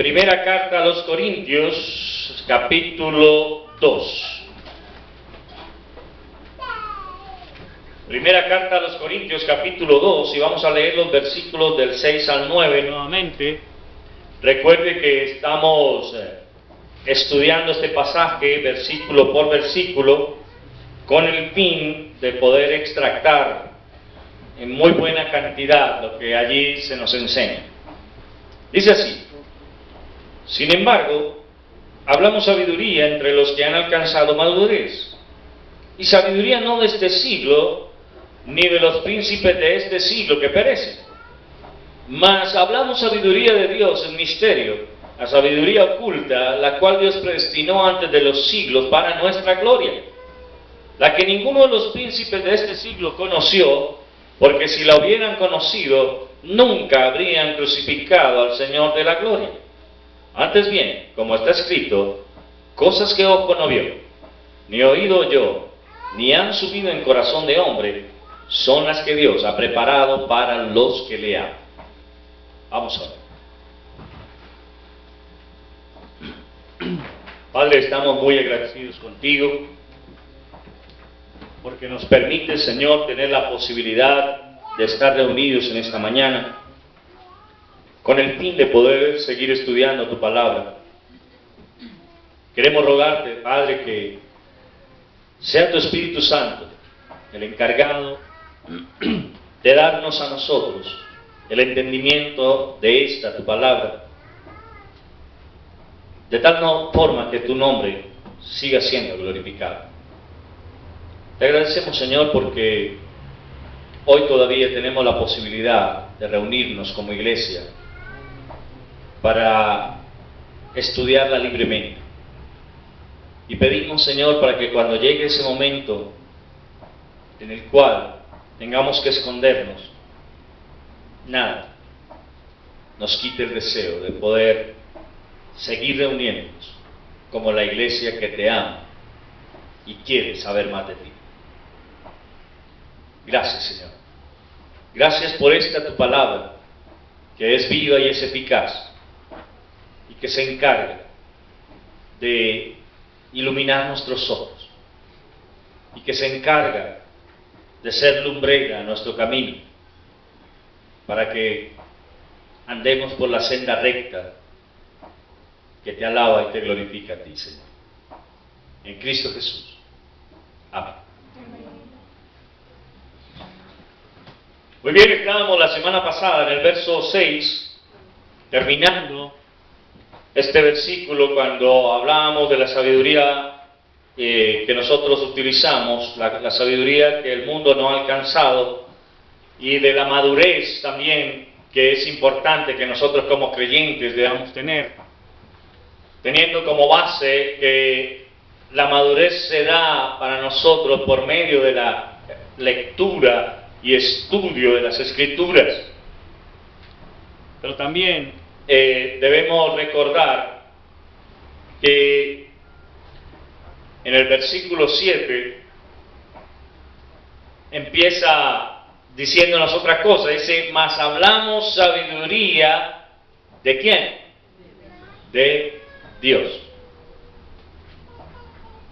Primera carta a los Corintios, capítulo 2. Primera carta a los Corintios, capítulo 2, y vamos a leer los versículos del 6 al 9 nuevamente. Recuerde que estamos estudiando este pasaje versículo por versículo con el fin de poder extractar en muy buena cantidad lo que allí se nos enseña. Dice así: sin embargo, hablamos sabiduría entre los que han alcanzado madurez, y sabiduría no de este siglo, ni de los príncipes de este siglo que perecen, mas hablamos sabiduría de Dios en misterio, la sabiduría oculta, la cual Dios predestinó antes de los siglos para nuestra gloria, la que ninguno de los príncipes de este siglo conoció, porque si la hubieran conocido, nunca habrían crucificado al Señor de la gloria. Antes bien, como está escrito, cosas que ojo no vio, ni oído oyó, ni han subido en corazón de hombre, son las que Dios ha preparado para los que le aman. Vamos a ver. Padre, estamos muy agradecidos contigo, porque nos permite, Señor, tener la posibilidad de estar reunidos en esta mañana, con el fin de poder seguir estudiando tu palabra. Queremos rogarte, Padre, que sea tu Espíritu Santo el encargado de darnos a nosotros el entendimiento de esta tu palabra, de tal forma que tu nombre siga siendo glorificado. Te agradecemos, Señor, porque hoy todavía tenemos la posibilidad de reunirnos como iglesia para estudiarla libremente. Y pedimos, Señor, para que cuando llegue ese momento en el cual tengamos que escondernos, nada nos quite el deseo de poder seguir reuniéndonos como la iglesia que te ama y quiere saber más de ti. Gracias, Señor. Gracias por esta tu palabra, que es viva y es eficaz, y que se encarga de iluminar nuestros ojos, y que se encarga de ser lumbrera a nuestro camino, para que andemos por la senda recta que te alaba y te glorifica a ti, Señor. En Cristo Jesús. Amén. Muy bien, estábamos la semana pasada en el verso 6, terminando este versículo cuando hablábamos de la sabiduría que nosotros utilizamos, la sabiduría que el mundo no ha alcanzado, y de la madurez también que es importante que nosotros como creyentes debamos tener, teniendo como base que la madurez se da para nosotros por medio de la lectura y estudio de las Escrituras. Pero también debemos recordar que en el versículo 7 empieza diciéndonos otra cosa. Dice: mas hablamos sabiduría ¿de quién? De Dios.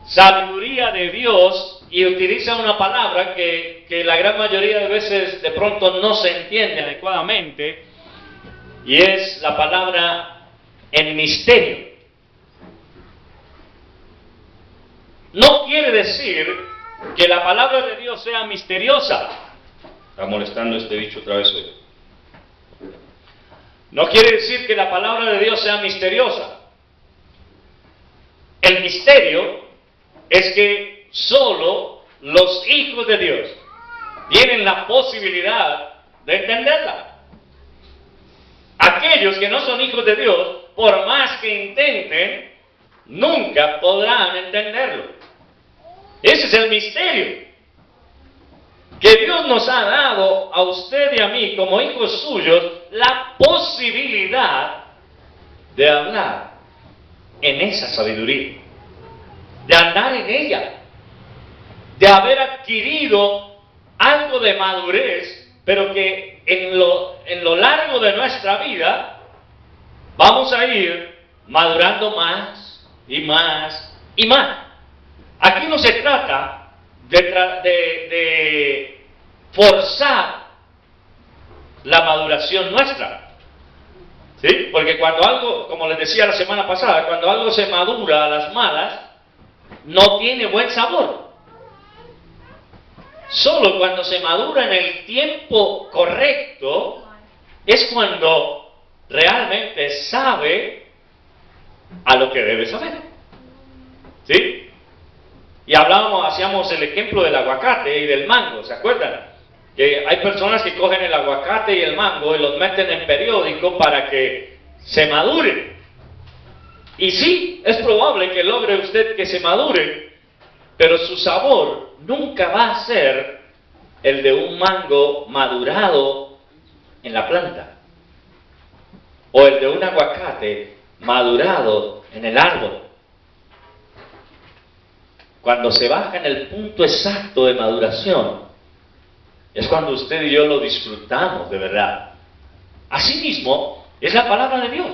Sabiduría de Dios, y utiliza una palabra que la gran mayoría de veces de pronto no se entiende adecuadamente, y es la palabra en misterio. No quiere decir que la palabra de Dios sea misteriosa. Está molestando este bicho otra vez hoy. No quiere decir que la palabra de Dios sea misteriosa. El misterio es que solo los hijos de Dios tienen la posibilidad de entenderla. Aquellos que no son hijos de Dios, por más que intenten, nunca podrán entenderlo. Ese es el misterio que Dios nos ha dado a usted y a mí como hijos suyos, la posibilidad de hablar en esa sabiduría, de andar en ella, de haber adquirido algo de madurez, pero que en lo largo de nuestra vida vamos a ir madurando más y más y más. Aquí no se trata de forzar la maduración nuestra, ¿sí? Porque cuando algo, como les decía la semana pasada, cuando algo se madura a las malas, no tiene buen sabor. Solo cuando se madura en el tiempo correcto es cuando realmente sabe a lo que debe saber, ¿sí? Y hacíamos el ejemplo del aguacate y del mango, ¿se acuerdan? Que hay personas que cogen el aguacate y el mango y los meten en periódico para que se maduren. Y sí, es probable que logre usted que se madure, pero su sabor nunca va a ser el de un mango madurado en la planta, o el de un aguacate madurado en el árbol. Cuando se baja en el punto exacto de maduración, es cuando usted y yo lo disfrutamos de verdad. Asimismo, es la palabra de Dios.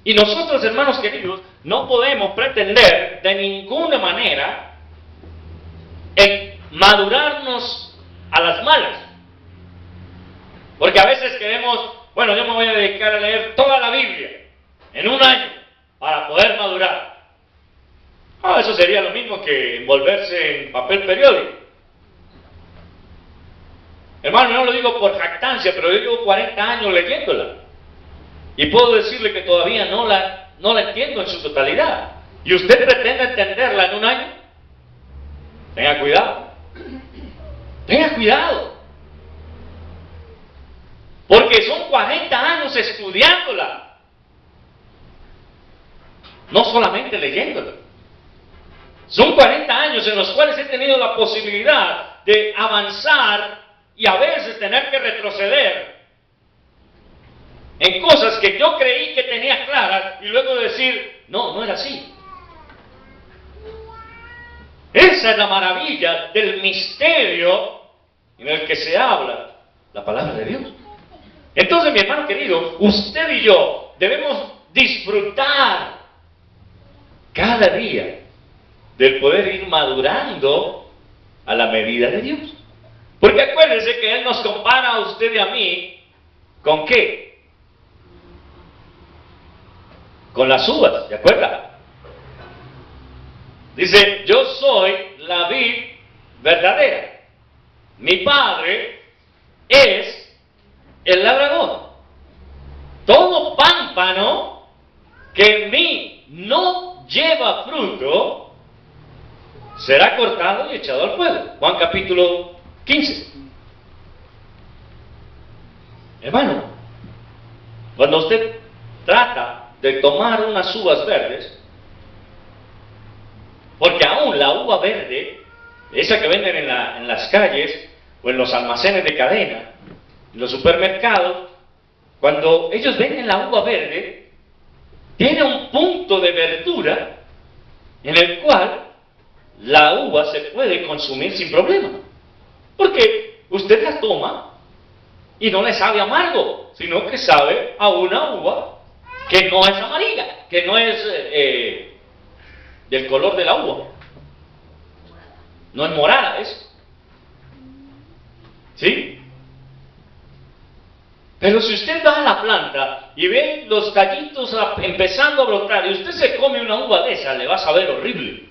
Y nosotros, hermanos queridos, no podemos pretender de ninguna manera en madurarnos a las malas. Porque a veces queremos, bueno, yo me voy a dedicar a leer toda la Biblia en un año para poder madurar. Eso sería lo mismo que envolverse en papel periódico. Hermano, no lo digo por jactancia, pero yo llevo 40 años leyéndola. Y puedo decirle que todavía no la entiendo en su totalidad. ¿Y usted pretende entenderla en un año? Tenga cuidado. Tenga cuidado. Porque son 40 años estudiándola. No solamente leyéndola. Son 40 años en los cuales he tenido la posibilidad de avanzar y a veces tener que retroceder en cosas que yo creí que tenía claras y luego decir, no era así. Esa es la maravilla del misterio en el que se habla la palabra de Dios. Entonces, mi hermano querido, usted y yo debemos disfrutar cada día del poder ir madurando a la medida de Dios. Porque acuérdense que Él nos compara a usted y a mí, ¿con qué? Con las uvas, ¿de acuerdo? Dice, yo soy la vid verdadera. Mi padre es el labrador. Todo pámpano que en mí no lleva fruto será cortado y echado al fuego. Juan capítulo 15. Hermano, cuando usted trata de tomar unas uvas verdes, porque aún la uva verde, esa que venden en las calles o en los almacenes de cadena, en los supermercados, cuando ellos venden la uva verde, tiene un punto de verdura en el cual la uva se puede consumir sin problema. Porque usted la toma y no le sabe amargo, sino que sabe a una uva que no es amarilla, que no es del color de la uva. No es morada, ¿es? ¿Sí? Pero si usted va a la planta y ve los tallitos empezando a brotar y usted se come una uva de esa, le va a saber horrible.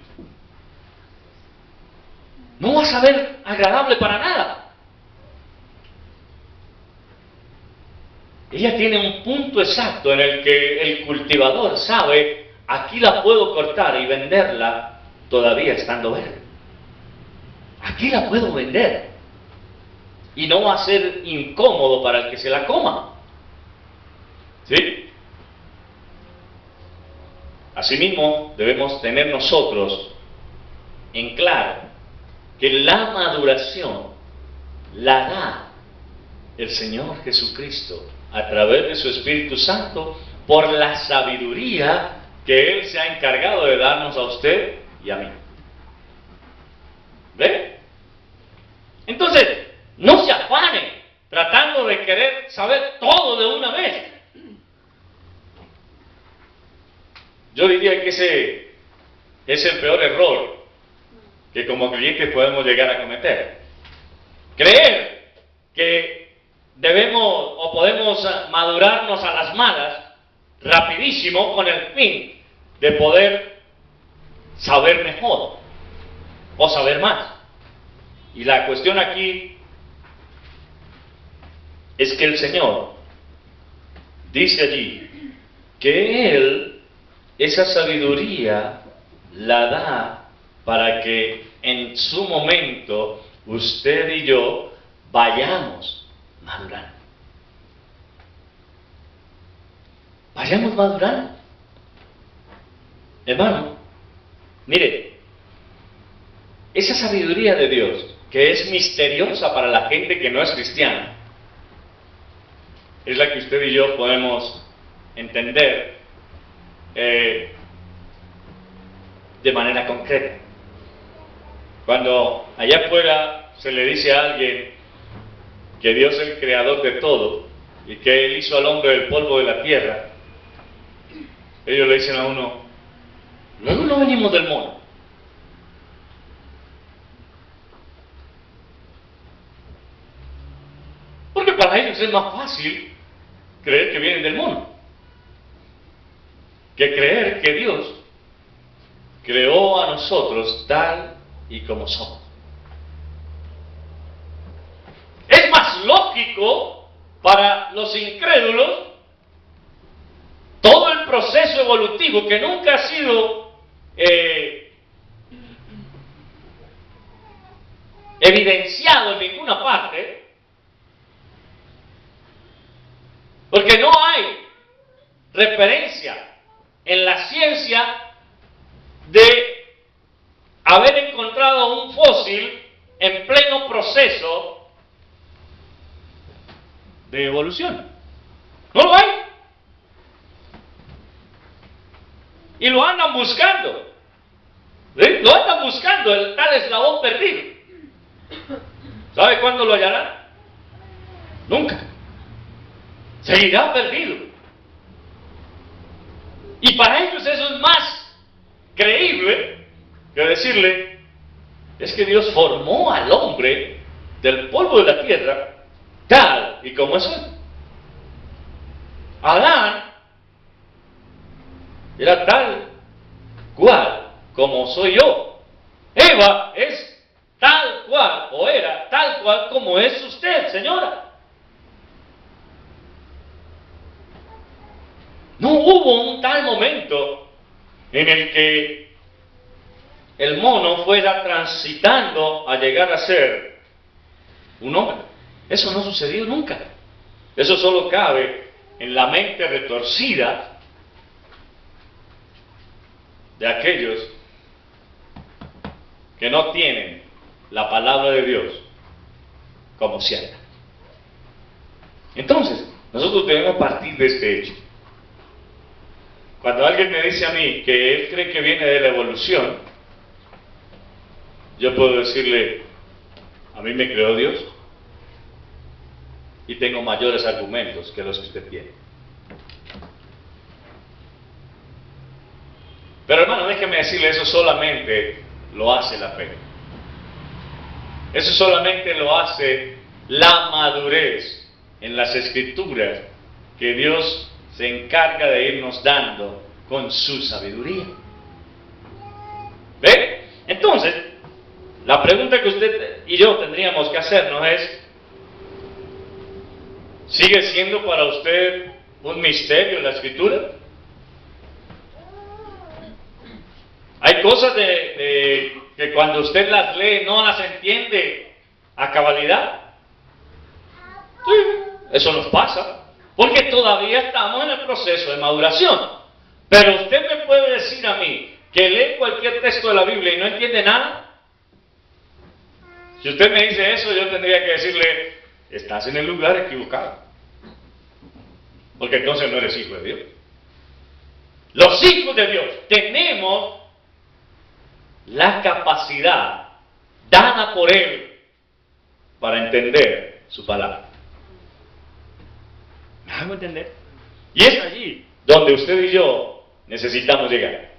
No va a saber agradable para nada. Ella tiene un punto exacto en el que el cultivador sabe, aquí la puedo cortar y venderla todavía estando verde. Aquí la puedo vender. Y no va a ser incómodo para el que se la coma. ¿Sí? Asimismo, debemos tener nosotros en claro que la maduración la da el Señor Jesucristo a través de su Espíritu Santo por la sabiduría que Él se ha encargado de darnos a usted y a mí. ¿Ve? Entonces, no se afane tratando de querer saber todo de una vez. Yo diría que ese es el peor error que como creyentes podemos llegar a cometer. Creer que debemos o podemos madurarnos a las malas rapidísimo con el fin de poder saber mejor o saber más. Y la cuestión aquí es que el Señor dice allí que Él esa sabiduría la da para que en su momento usted y yo vayamos madurando. Vayamos madurando. Hermano, mire, esa sabiduría de Dios, que es misteriosa para la gente que no es cristiana, es la que usted y yo podemos entender de manera concreta. Cuando allá afuera se le dice a alguien que Dios es el creador de todo y que Él hizo al hombre del polvo de la tierra, ellos le dicen a uno: luego no venimos del mono. Porque para ellos es más fácil creer que vienen del mono que creer que Dios creó a nosotros tal y como somos. Es más lógico para los incrédulos todo el proceso evolutivo que nunca ha sido evidenciado en ninguna parte, porque no hay referencia en la ciencia de haber encontrado un fósil en pleno proceso de evolución. No lo hay. Y lo andan buscando. ¿Sí? Lo andan buscando, el tal eslabón perdido. ¿Sabe cuándo lo hallarán? Nunca. Seguirá perdido. Y para ellos eso es más creíble que decirle: es que Dios formó al hombre del polvo de la tierra tal y como es hoy. Adán era tal cual como soy yo. Eva es tal cual, o era tal cual como es usted, señora. No hubo un tal momento en el que el mono fuera transitando a llegar a ser un hombre. Eso no sucedió nunca. Eso solo cabe en la mente retorcida de aquellos que no tienen la palabra de Dios como cierta. Entonces, nosotros debemos partir de este hecho. Cuando alguien me dice a mí que él cree que viene de la evolución, yo puedo decirle: a mí me creó Dios y tengo mayores argumentos que los que usted tiene. Pero hermano, déjeme decirle, eso solamente lo hace la fe. Eso solamente lo hace la madurez en las Escrituras que Dios se encarga de irnos dando con su sabiduría. ¿Ve? Entonces, la pregunta que usted y yo tendríamos que hacernos es: ¿sigue siendo para usted un misterio la Escritura? Hay cosas que cuando usted las lee no las entiende a cabalidad. Sí, eso nos pasa. Porque todavía estamos en el proceso de maduración. Pero usted me puede decir a mí que lee cualquier texto de la Biblia y no entiende nada. Si usted me dice eso, yo tendría que decirle: estás en el lugar equivocado. Porque entonces no eres hijo de Dios. Los hijos de Dios tenemos la capacidad dada por Él para entender su palabra. ¿Me hago entender? Y es allí donde usted y yo necesitamos llegar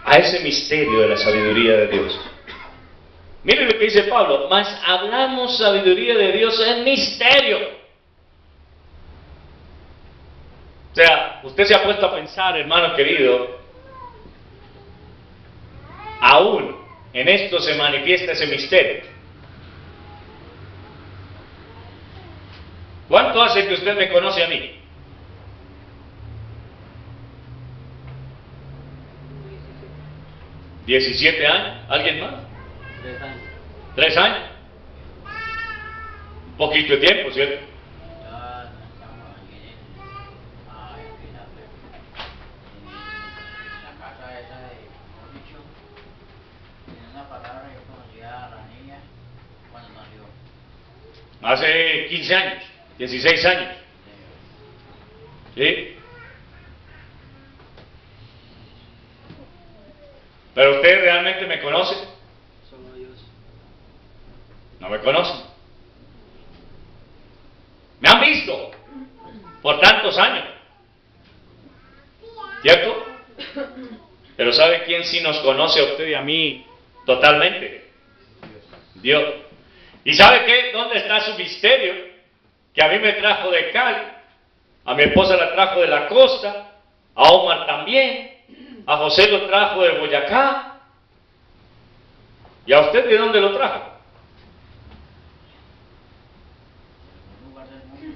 a ese misterio de la sabiduría de Dios. Miren lo que dice Pablo: mas hablamos sabiduría de Dios en misterio. O sea, usted se ha puesto a pensar, hermano querido, aún en esto se manifiesta ese misterio. ¿Cuánto hace que usted me conoce a mí? 17 años. ¿Alguien más? 3 años. 3 años. Un poquito de tiempo, ¿cierto? Ya estamos aquí en la casa esa de Moricho. Tiene una palabra que conocía a la niña cuando nació. Hace 15 años, 16 años. ¿Sí? ¿Pero usted realmente me conoce? Solo Dios. No me conocen. Me han visto por tantos años, ¿cierto? Pero ¿sabe quién sí nos conoce a usted y a mí totalmente? Dios. ¿Y sabe qué? ¿Dónde está su misterio? Que a mí me trajo de Cali, a mi esposa la trajo de la costa, a Omar también, a José lo trajo de Boyacá. ¿Y a usted de dónde lo trajo? Un lugar del mundo.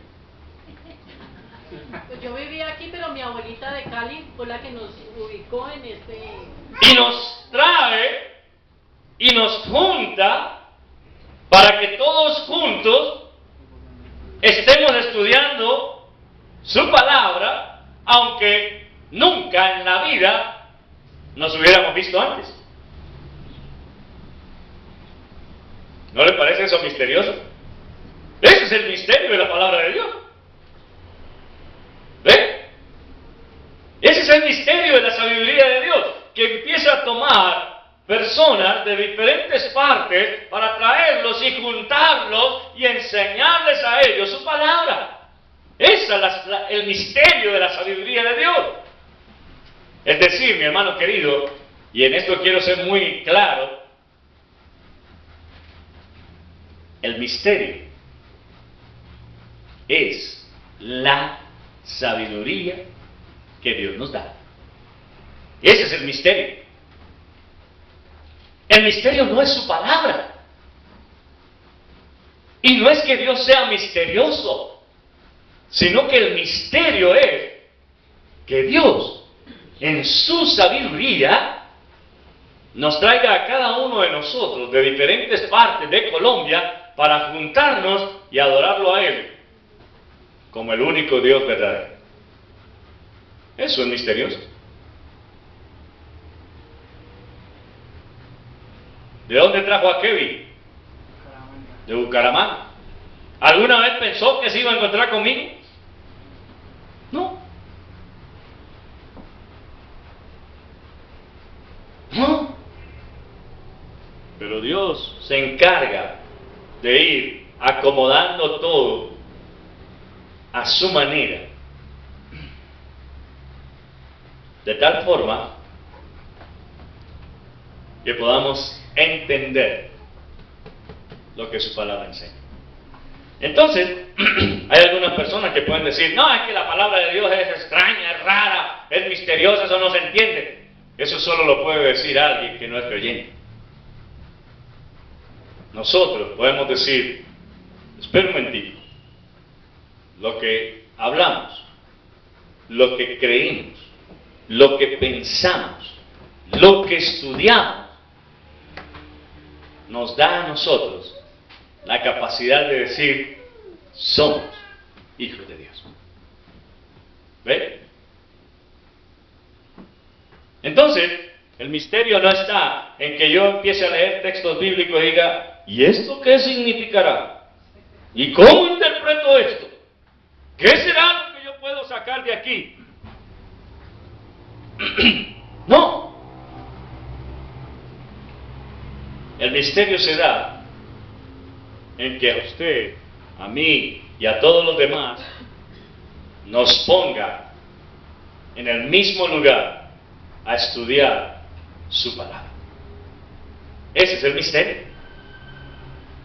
Pues yo vivía aquí, pero mi abuelita de Cali fue la que nos ubicó en este... Y nos trae y nos junta para que todos juntos estemos estudiando su palabra, aunque nunca en la vida nos hubiéramos visto antes. ¿No le parece eso misterioso? Ese es el misterio de la palabra de Dios. ¿Ve? Ese es el misterio de la sabiduría de Dios, que empieza a tomar personas de diferentes partes para traerlos y juntarlos y enseñarles a ellos su palabra. Ese es el misterio de la sabiduría de Dios. Es decir, mi hermano querido, y en esto quiero ser muy claro, el misterio es la sabiduría que Dios nos da. Ese es el misterio. El misterio no es su palabra. Y no es que Dios sea misterioso, sino que el misterio es que Dios, en su sabiduría, nos traiga a cada uno de nosotros de diferentes partes de Colombia para juntarnos y adorarlo a Él como el único Dios verdadero. Eso es misterioso. ¿De dónde trajo a Kevin? De Bucaramanga. ¿Alguna vez pensó que se iba a encontrar conmigo? No. No. Pero Dios se encarga de ir acomodando todo a su manera, de tal forma que podamos entender lo que su palabra enseña. Entonces, hay algunas personas que pueden decir: no, es que la palabra de Dios es extraña, es rara, es misteriosa, eso no se entiende. Eso solo lo puede decir alguien que no es creyente. Nosotros podemos decir: espera un momentito, lo que hablamos, lo que creímos, lo que pensamos, lo que estudiamos, nos da a nosotros la capacidad de decir: somos hijos de Dios. ¿Ve? Entonces, el misterio no está en que yo empiece a leer textos bíblicos y diga: ¿y esto qué significará? ¿Y cómo interpreto esto? ¿Qué será lo que yo puedo sacar de aquí? No. El misterio se da en que a usted, a mí y a todos los demás nos ponga en el mismo lugar a estudiar su palabra. Ese es el misterio.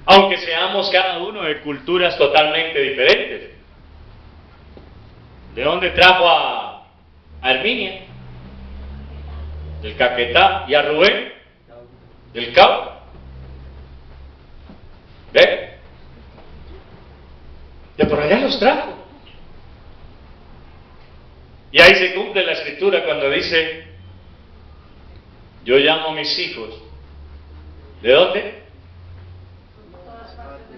Aunque seamos cada uno de culturas totalmente diferentes. ¿De dónde trajo a Herminia? Del Caquetá. ¿Y a Rubén? Del Cauca. ¿Ve? De por allá los trajo. Y ahí se cumple la escritura cuando dice: yo llamo a mis hijos. ¿De dónde?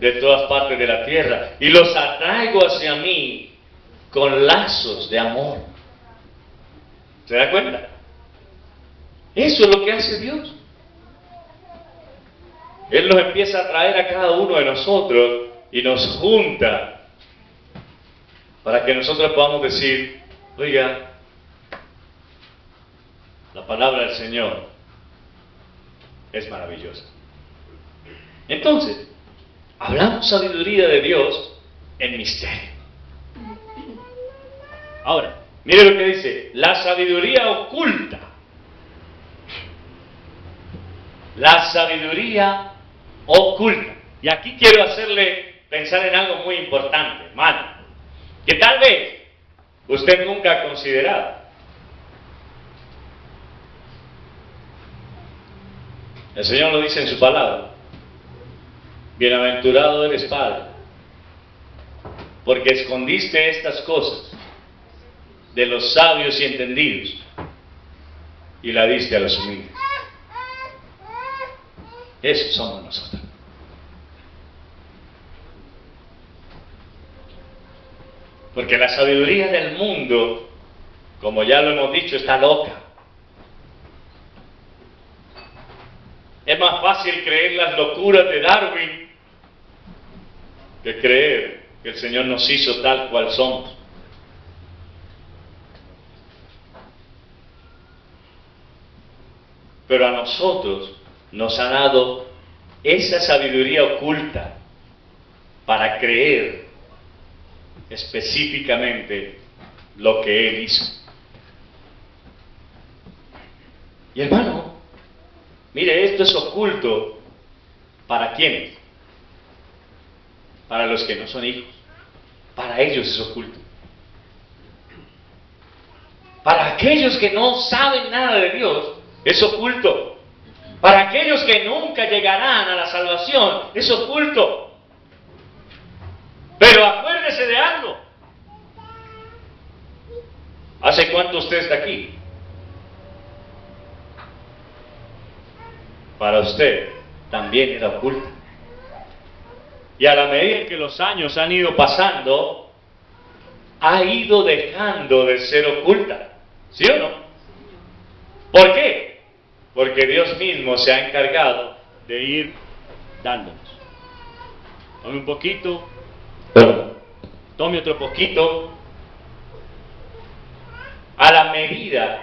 De todas partes de la tierra. Y los atraigo hacia mí con lazos de amor. ¿Se da cuenta? Eso es lo que hace Dios. Él nos empieza a traer a cada uno de nosotros y nos junta para que nosotros podamos decir: oiga, la palabra del Señor es maravillosa. Entonces, hablamos sabiduría de Dios en misterio. Ahora, mire lo que dice: la sabiduría oculta. La sabiduría oculta. Y aquí quiero hacerle pensar en algo muy importante, hermano, que tal vez usted nunca ha considerado. El Señor lo dice en su palabra: bienaventurado eres, Padre, porque escondiste estas cosas de los sabios y entendidos y la diste a los humildes. Esos somos nosotros. Porque la sabiduría del mundo, como ya lo hemos dicho, está loca. Es más fácil creer las locuras de Darwin que creer que el Señor nos hizo tal cual somos. Pero a nosotros nos ha dado esa sabiduría oculta para creer específicamente lo que Él hizo. Y hermano, mire, esto es oculto. ¿Para quiénes? Para los que no son hijos. Para ellos es oculto. Para aquellos que no saben nada de Dios, es oculto. Para aquellos que nunca llegarán a la salvación, es oculto. Pero acuérdese de algo. ¿Hace cuánto usted está aquí? Para usted también era oculto. Y a la medida que los años han ido pasando, ha ido dejando de ser oculta. ¿Sí o no? ¿Por qué? Porque Dios mismo se ha encargado de ir dándonos. Tome un poquito, tome otro poquito. A la medida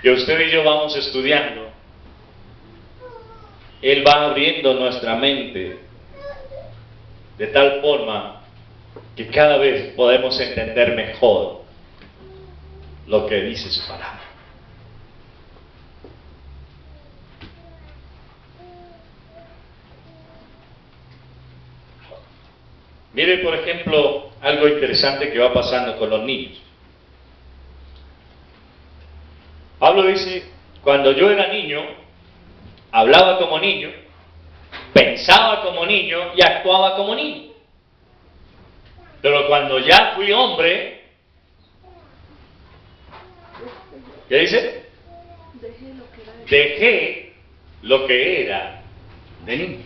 que usted y yo vamos estudiando, Él va abriendo nuestra mente de tal forma que cada vez podemos entender mejor lo que dice su palabra. Mire, por ejemplo, algo interesante que va pasando con los niños. Pablo dice: cuando yo era niño, hablaba como niño, pensaba como niño y actuaba como niño. Pero cuando ya fui hombre, ¿qué dice? Dejé lo que era de niño.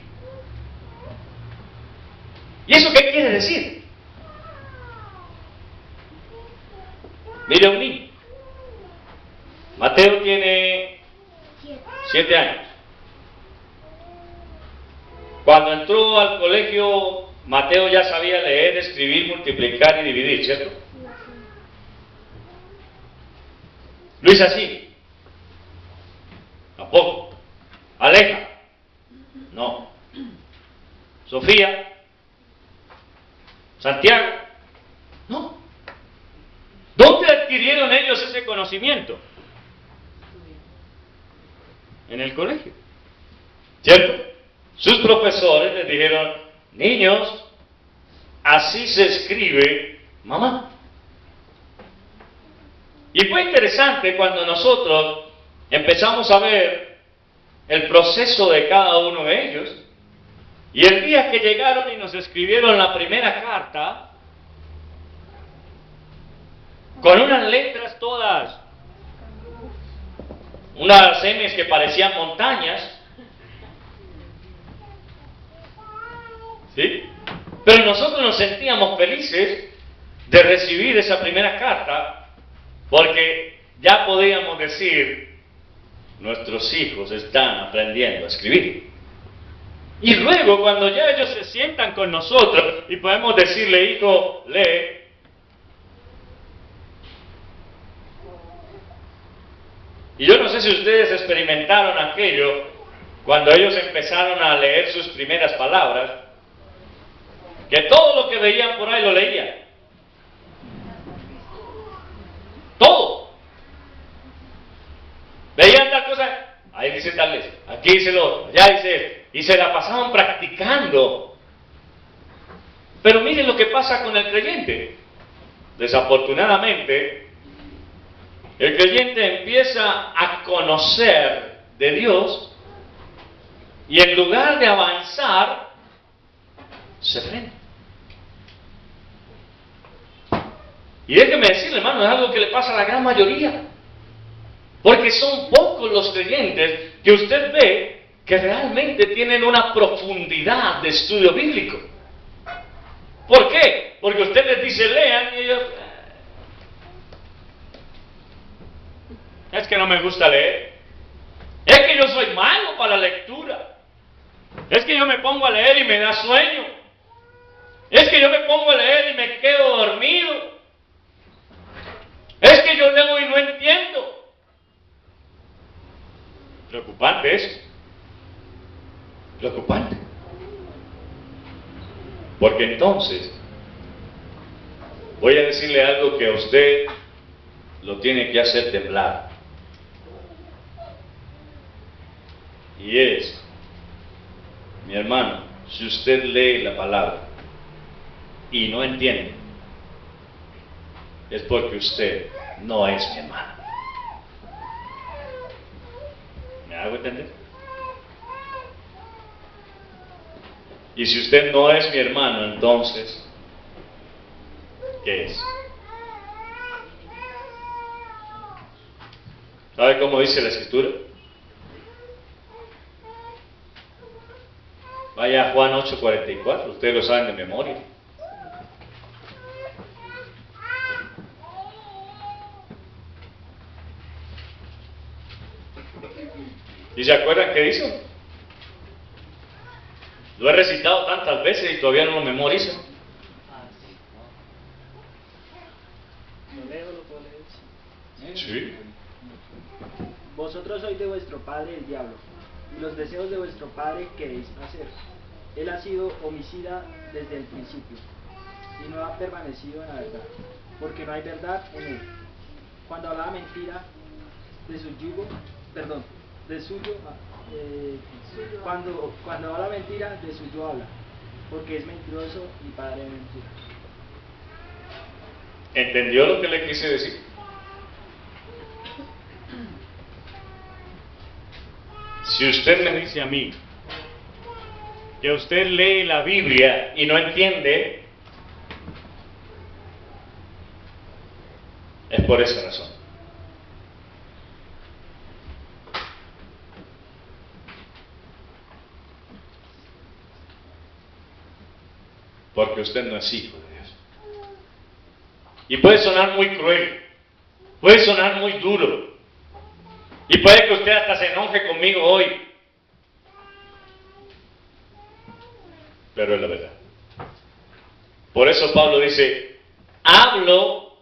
¿Y eso qué quiere decir? Mire, un niño. Mateo tiene 7 años. Cuando entró al colegio, Mateo ya sabía leer, escribir, multiplicar y dividir, ¿cierto? Luis así. Tampoco. Aleja. No. Sofía. Santiago. No. ¿Dónde adquirieron ellos ese conocimiento? en el colegio. ¿Cierto? Sus profesores les dijeron, niños, así se escribe mamá. Y fue interesante cuando nosotros empezamos a ver el proceso de cada uno de ellos. Y el día que llegaron y nos escribieron la primera carta, con unas letras todas, unas M's que parecían montañas, ¿sí? Pero nosotros nos sentíamos felices de recibir esa primera carta, porque ya podíamos decir, nuestros hijos están aprendiendo a escribir. Y luego, cuando ya ellos se sientan con nosotros y podemos decirle, hijo, lee. Y yo no sé si ustedes experimentaron aquello cuando ellos empezaron a leer sus primeras palabras, que todo lo que veían por ahí lo leían. Todo. Veían tal cosa, ahí dice tal vez, aquí dice lo otro, allá dice esto, y se la pasaban practicando. Pero miren lo que pasa con el creyente. Desafortunadamente, el creyente empieza a conocer de Dios y en lugar de avanzar, se frena. Y déjeme decirle, hermano, es algo que le pasa a la gran mayoría. Porque son pocos los creyentes que usted ve que realmente tienen una profundidad de estudio bíblico. ¿Por qué? Porque usted les dice lean y ellos... Es que no me gusta leer. Es que yo soy malo para la lectura. Es que yo me pongo a leer y me da sueño. Es que yo me pongo a leer y me quedo dormido. Es que yo leo y no entiendo. Preocupante eso. Preocupante. Porque entonces, voy a decirle algo que a usted lo tiene que hacer temblar. Y es, mi hermano, si usted lee la palabra y no entiende, es porque usted no es mi hermano. ¿Me hago entender? Y si usted no es mi hermano, entonces, ¿qué es? ¿Sabe cómo dice la Escritura? Vaya a Juan 8:44, ustedes lo saben de memoria. ¿Y se acuerdan qué dice? Lo he recitado tantas veces y todavía no lo memorizo. ¿Lo leo o lo puedo leer? Sí. Vosotros sois de vuestro padre el diablo, y los deseos de vuestro padre queréis hacer. Él ha sido homicida desde el principio, y no ha permanecido en la verdad, porque no hay verdad en él. Cuando hablaba mentira de su yugo, perdón, de suyo, cuando habla mentira, de suyo habla, porque es mentiroso y padre de mentira. ¿Entendió lo que le quise decir? Si usted me dice a mí que usted lee la Biblia y no entiende, es por esa razón. Porque usted no es hijo de Dios. Y puede sonar muy cruel, puede sonar muy duro, y puede que usted hasta se enoje conmigo hoy, pero es la verdad. Por eso Pablo dice, hablo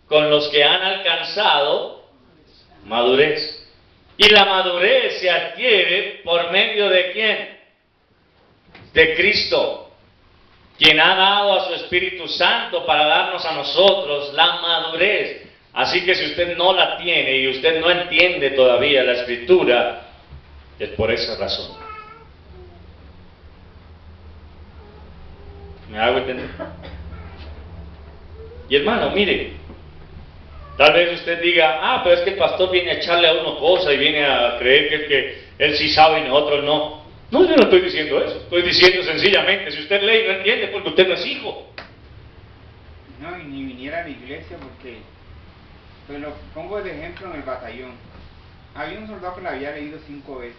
con los que han alcanzado madurez. Y la madurez se adquiere por medio de ¿quién? De Cristo, quien ha dado a su Espíritu Santo para darnos a nosotros la madurez. Así que si usted no la tiene y usted no entiende todavía la Escritura, Es por esa razón. ¿Me hago entender? Y hermano, mire, tal vez usted diga, pero es que el pastor viene a echarle a uno cosas y viene a creer que él sí sabe y nosotros no. No, yo no estoy diciendo eso. Estoy diciendo sencillamente, si usted lee y no entiende, porque usted no es hijo. No, y ni viniera a la iglesia porque, pues lo pongo de ejemplo en el batallón. Había un soldado que la había leído 5 veces.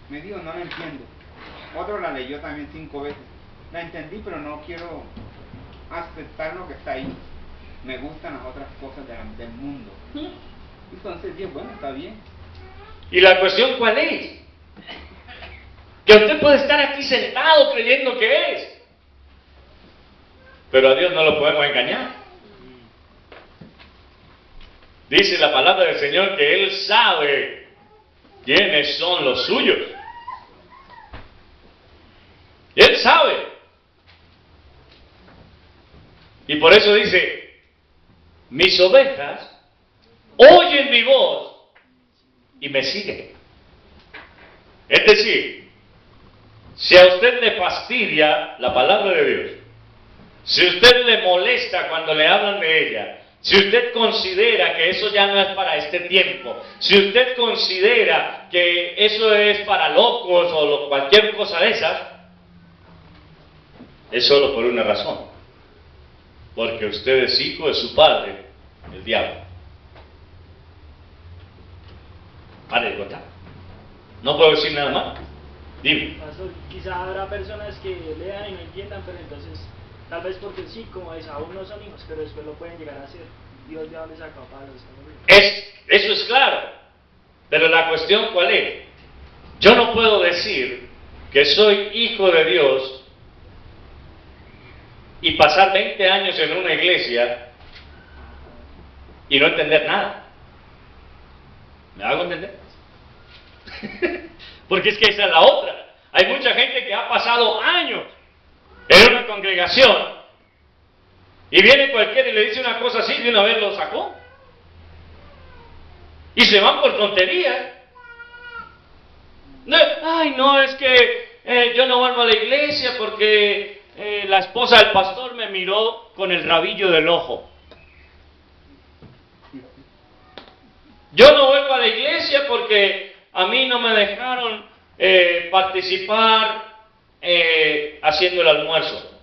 Me dijo, no la entiendo. Otro la leyó también 5 veces. La entendí, pero no quiero aceptar lo que está ahí. Me gustan las otras cosas del mundo. Entonces dije, bueno, está bien. ¿Y la cuestión cuál es? Que usted puede estar aquí sentado creyendo que es. Pero a Dios no lo podemos engañar. Dice la palabra del Señor que Él sabe quiénes son los suyos. Él sabe. Y por eso dice, mis ovejas oyen mi voz y me siguen. Es decir, si a usted le fastidia la palabra de Dios, si usted le molesta cuando le hablan de ella, si usted considera que eso ya no es para este tiempo, si usted considera que eso es para locos o cualquier cosa de esas, es solo por una razón. Porque usted es hijo de su padre, el diablo. Pare de contar. No puedo decir nada más. Dime. Pastor, quizá habrá personas que lean y no entiendan, pero entonces, tal vez porque sí, como es, aún no son hijos, pero después lo pueden llegar a ser. Dios ya les acapara los Eso es claro. Pero la cuestión ¿cuál es? Yo no puedo decir que soy hijo de Dios y pasar 20 años en una iglesia y no entender nada. ¿Me hago entender? Porque es que esa es la otra. Hay mucha gente que ha pasado años en una congregación y viene cualquiera y le dice una cosa así y de una vez lo sacó. Y se van por tonterías. No, es que yo no vuelvo a la iglesia porque la esposa del pastor me miró con el rabillo del ojo. Yo no vuelvo a la iglesia porque a mí no me dejaron participar haciendo el almuerzo.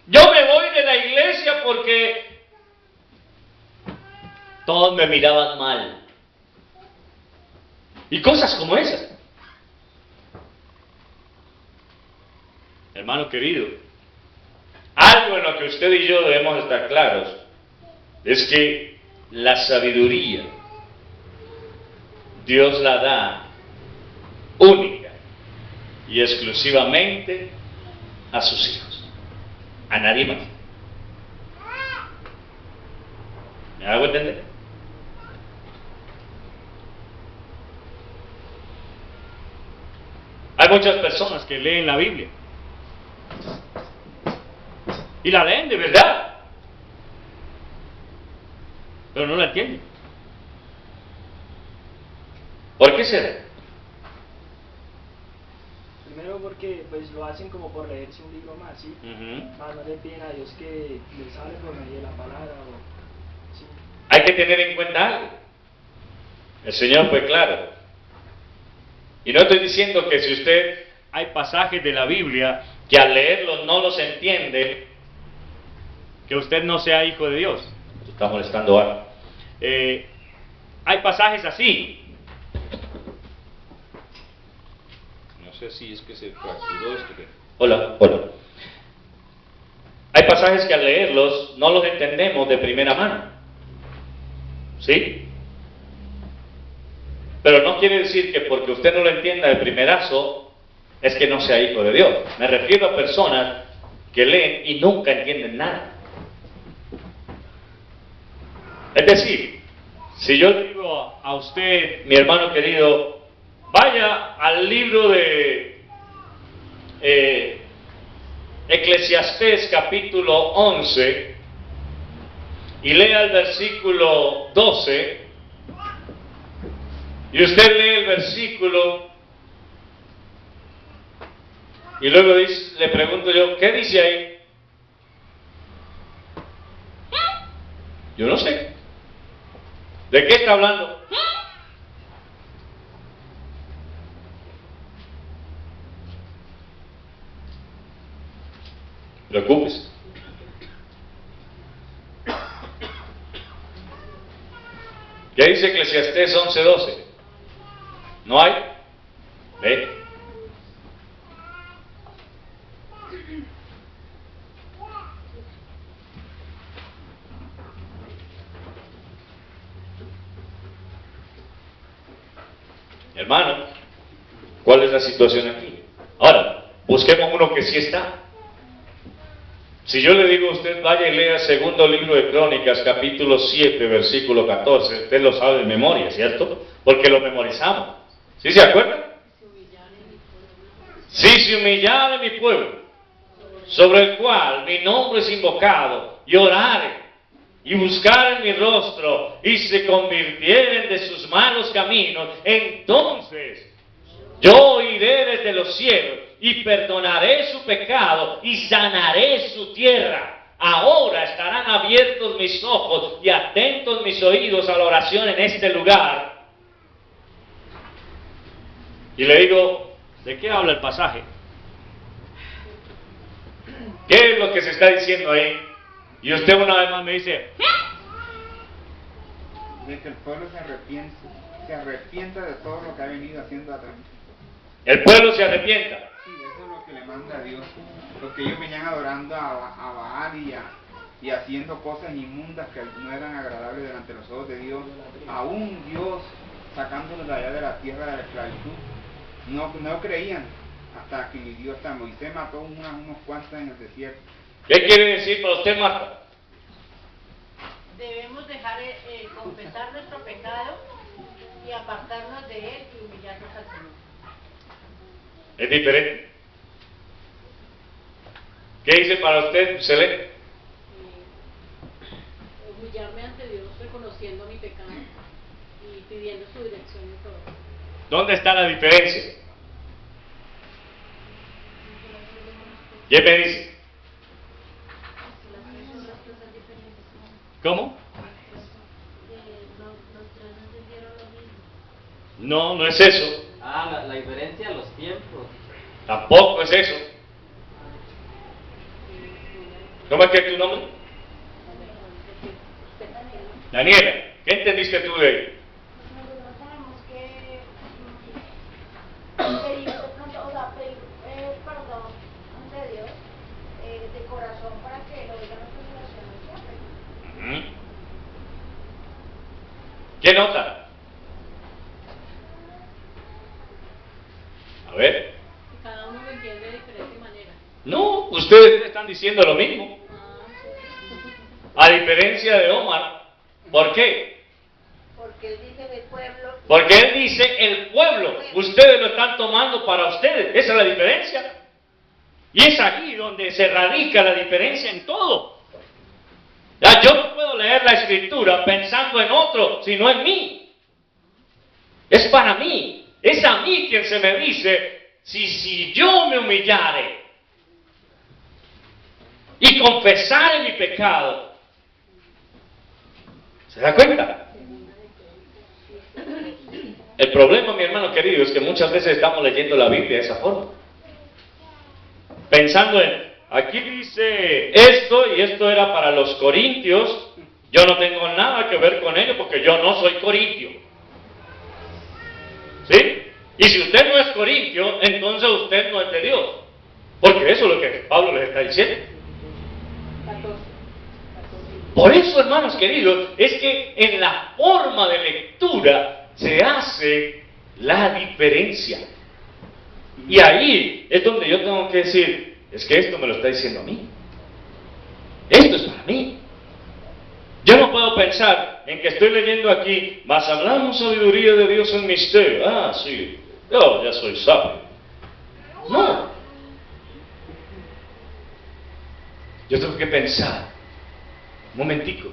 Yo me voy de la iglesia porque todos me miraban mal. Y cosas como esas. Hermano querido, algo en lo que usted y yo debemos estar claros es que la sabiduría Dios la da única y exclusivamente a sus hijos, a nadie más. ¿Me hago entender? Hay muchas personas que leen la Biblia y la leen de verdad, pero no la entienden. ¿Por qué será? Primero porque pues lo hacen como por leerse un libro más, ¿sí? Más no le piden a Dios que les hable por medio de la palabra ¿sí? Hay que tener en cuenta algo. El Señor fue claro. Y no estoy diciendo que si usted hay pasajes de la Biblia que al leerlos no los entiende, que usted no sea hijo de Dios. Se está molestando ahora. Hay pasajes así. No sé si es que se fracturó esto. Hola. Hay pasajes que al leerlos no los entendemos de primera mano. ¿Sí? Pero no quiere decir que porque usted no lo entienda de primerazo, es que no sea hijo de Dios. Me refiero a personas que leen y nunca entienden nada. Es decir, si yo le digo a usted, mi hermano querido, vaya al libro de Eclesiastés capítulo 11 y lea el versículo 12, Y usted lee el versículo y luego le pregunto yo, ¿qué dice ahí? Yo no sé. ¿De qué está hablando? Preocúpese. ¿Qué dice Eclesiastés 11:12? ¿No hay? ¿Ve? Hermano, ¿cuál es la situación aquí? Ahora, busquemos uno que sí está. Si yo le digo a usted, vaya y lea el segundo libro de Crónicas, capítulo 7, versículo 14, usted lo sabe de memoria, ¿cierto? Porque lo memorizamos. ¿Sí se acuerdan? Si se humillare mi pueblo, sobre el cual mi nombre es invocado, y orare, y buscaren mi rostro, y se convirtieren de sus malos caminos, entonces yo oiré desde los cielos, y perdonaré su pecado, y sanaré su tierra. Ahora estarán abiertos mis ojos, y atentos mis oídos a la oración en este lugar. Y le digo, ¿de qué habla el pasaje? ¿Qué es lo que se está diciendo ahí? Y usted una vez más me dice, de que el pueblo se arrepienta de todo lo que ha venido haciendo atrás. el pueblo se arrepienta. Sí, eso es lo que le manda a Dios. Porque ellos venían adorando a Baal y haciendo cosas inmundas que no eran agradables delante de los ojos de Dios. Aún Dios sacándolos de allá de la tierra de la esclavitud. No creían hasta que Dios, hasta Moisés mató unos cuantos en el desierto. ¿Qué quiere decir para usted, Marta? Debemos dejar confesar nuestro pecado y apartarnos de él y humillarnos al Señor. Es diferente. ¿Qué dice para usted, Selene? Humillarme ante Dios reconociendo mi pecado y pidiendo su dirección y todo. ¿Dónde está la diferencia? ¿Quién me dice? ¿Cómo? No, no es eso. Ah, la diferencia, los tiempos. Tampoco es eso. ¿Cómo es que es tu nombre? Daniela, ¿qué entendiste tú de ello? Nosotros tenemos que pedir de pronto, o sea, pedir perdón ante Dios de corazón para que lo oiga nuestras oraciones siempre. ¿Qué nota? A ver. Y cada uno lo entiende de diferente manera. No, ustedes están diciendo lo mismo. Ah, A diferencia de Omar. ¿Por qué? Porque él dice del pueblo. Porque él dice el pueblo. Ustedes lo están tomando para ustedes. Esa es la diferencia. Y es aquí donde se radica la diferencia en todo. Ya, yo no puedo leer la escritura pensando en otro, sino en mí. Es para mí. Es a mí quien se me dice, si yo me humillare y confesare mi pecado. ¿Se da cuenta? El problema, mi hermano querido, es que muchas veces estamos leyendo la Biblia de esa forma. Pensando en, aquí dice esto y esto era para los corintios, yo no tengo nada que ver con ello porque yo no soy corintio. ¿Sí? Y si usted no es corintio, entonces usted no es de Dios. Porque eso es lo que Pablo les está diciendo. 14. Por eso, hermanos queridos, es que en la forma de lectura se hace la diferencia. Y ahí es donde yo tengo que decir, es que esto me lo está diciendo a mí. Esto es para mí. Yo no puedo pensar en que estoy leyendo aquí, mas hablamos sabiduría de Dios en misterio. Ah, sí, yo ya soy sabio. No. Yo tengo que pensar, un momentico,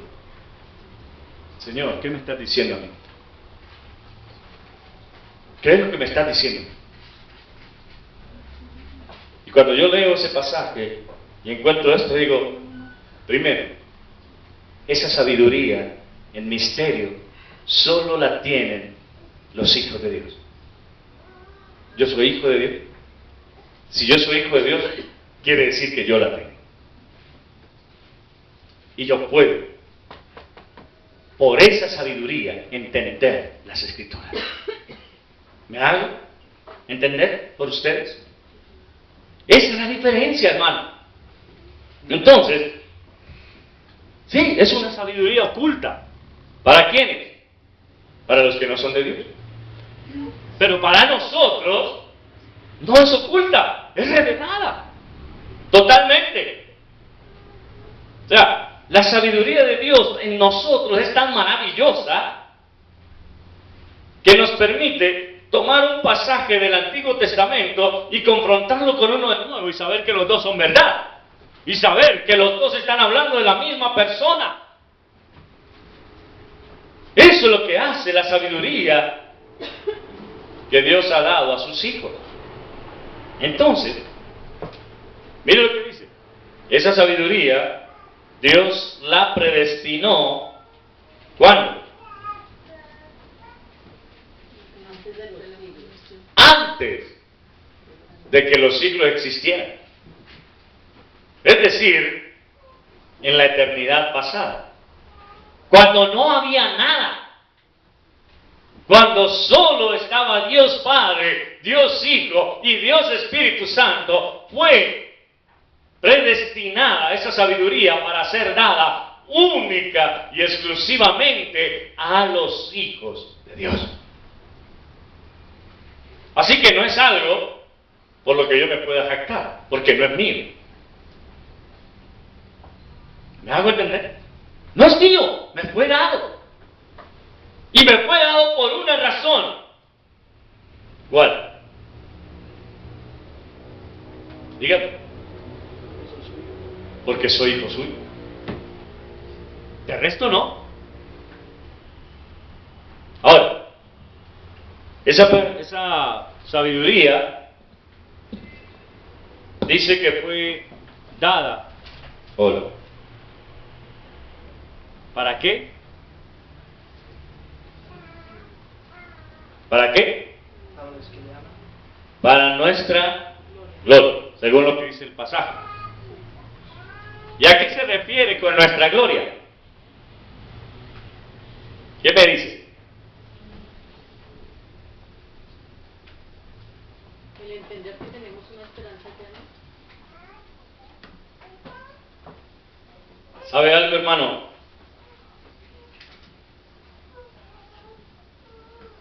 Señor, ¿qué me estás diciendo a mí? ¿qué es lo que me está diciendo? Y cuando yo leo ese pasaje y encuentro esto, digo, primero, esa sabiduría en misterio solo la tienen los hijos de Dios. Yo soy hijo de Dios. Si yo soy hijo de Dios, quiere decir que yo la tengo. Y yo puedo, por esa sabiduría, entender las Escrituras. ¿Me hago entender por ustedes? Esa es la diferencia, hermano. Entonces, sí, es una sabiduría oculta. ¿Para quiénes? Para los que no son de Dios. Pero para nosotros, no es oculta, es revelada. Totalmente. O sea, la sabiduría de Dios en nosotros es tan maravillosa que nos permite tomar un pasaje del Antiguo Testamento y confrontarlo con uno del Nuevo y saber que los dos son verdad. Y saber que los dos están hablando de la misma persona. Eso es lo que hace la sabiduría que Dios ha dado a sus hijos. Entonces, mire lo que dice. Esa sabiduría Dios la predestinó. ¿Cuándo? Antes de que los siglos existieran. Es decir, en la eternidad pasada. Cuando no había nada. Cuando solo estaba Dios Padre, Dios Hijo y Dios Espíritu Santo, fue predestinada esa sabiduría para ser dada única y exclusivamente a los hijos de Dios. Así que no es algo por lo que yo me pueda jactar, porque no es mío. ¿Me hago entender? No es mío, me fue dado. Y me fue dado por una razón. ¿Cuál? Dígame. Porque soy hijo suyo. De resto no. Ahora, esa sabiduría dice que fue dada. Hola. ¿Para qué? ¿Para qué? Para nuestra gloria, según lo que dice el pasaje. ¿Y a qué se refiere con nuestra gloria? ¿Qué me dice? El entender que tenemos una esperanza eterna. ¿Sabe algo, hermano?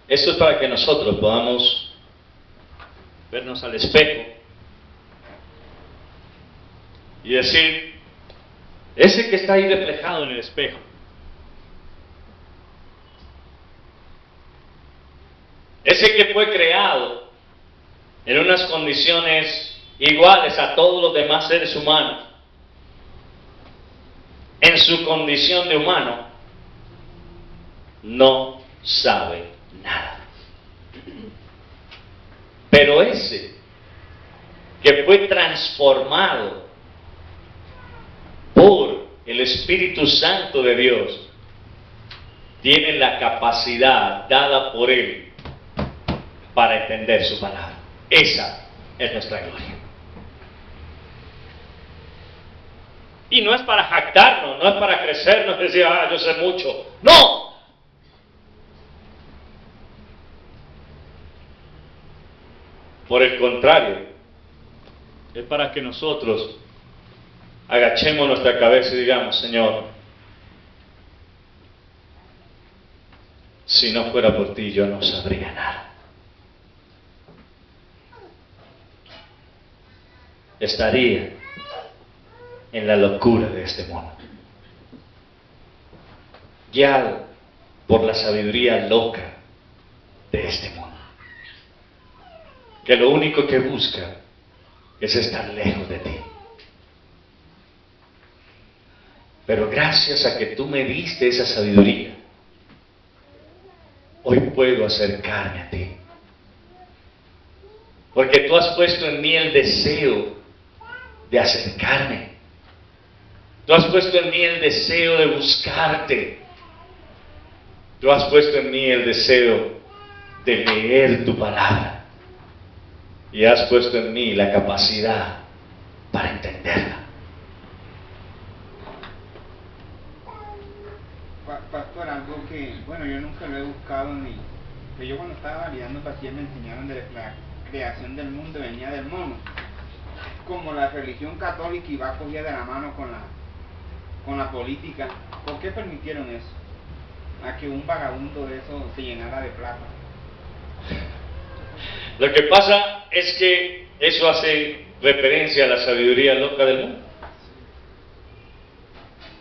Esto es para que nosotros podamos vernos al espejo y decir, ese que está ahí reflejado en el espejo, ese que fue creado en unas condiciones iguales a todos los demás seres humanos, en su condición de humano, no sabe nada. Pero ese que fue transformado por el Espíritu Santo de Dios tiene la capacidad dada por Él para entender su palabra. Esa es nuestra gloria. Y no es para jactarnos, no es para crecernos y decir, yo sé mucho. ¡No! Por el contrario, es para que nosotros agachemos nuestra cabeza y digamos, Señor, si no fuera por ti yo no sabría nada. Estaría en la locura de este mundo, guiado por la sabiduría loca de este mundo, que lo único que busca es estar lejos de ti. Pero gracias a que tú me diste esa sabiduría, hoy puedo acercarme a ti Porque tú has puesto en mí el deseo de acercarme. Tú has puesto en mí el deseo de buscarte. Tú has puesto en mí el deseo de leer tu palabra. Y has puesto en mí la capacidad para entenderla. Pastor, algo que, bueno, yo nunca lo he buscado ni... Pero yo cuando estaba validando pacientes me enseñaron de la creación del mundo, venía del mono. Como la religión católica iba cogida de la mano con la política. ¿Por qué permitieron eso? A que un vagabundo de eso se llenara de plata. Lo que pasa es que eso hace referencia a la sabiduría loca del mundo.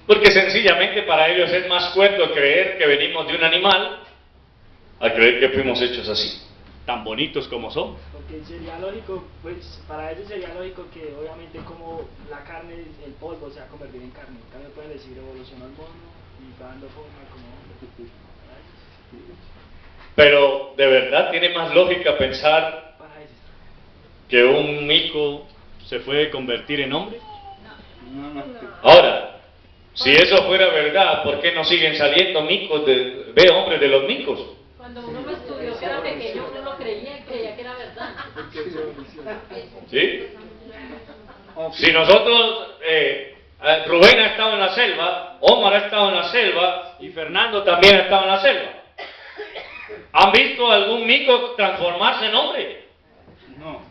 Porque sencillamente para ellos es más cuento creer que venimos de un animal a creer que fuimos hechos así, tan bonitos como somos. Porque sería lógico, pues para ellos sería lógico que obviamente como la carne, el polvo se va a convertir en carne. En cambio pueden decir evolucionó el mono y va dando forma como hombre. Pero de verdad tiene más lógica pensar Para ellos. que un mico se puede convertir en hombre. No. Ahora, si eso fuera verdad, ¿por qué no siguen saliendo micos ve hombres de los micos? Cuando uno me estudió que era pequeño, uno lo creía que era verdad. ¿Sí? Si nosotros, Rubén ha estado en la selva, Omar ha estado en la selva y Fernando también ha estado en la selva. ¿Han visto algún mico transformarse en hombre? No.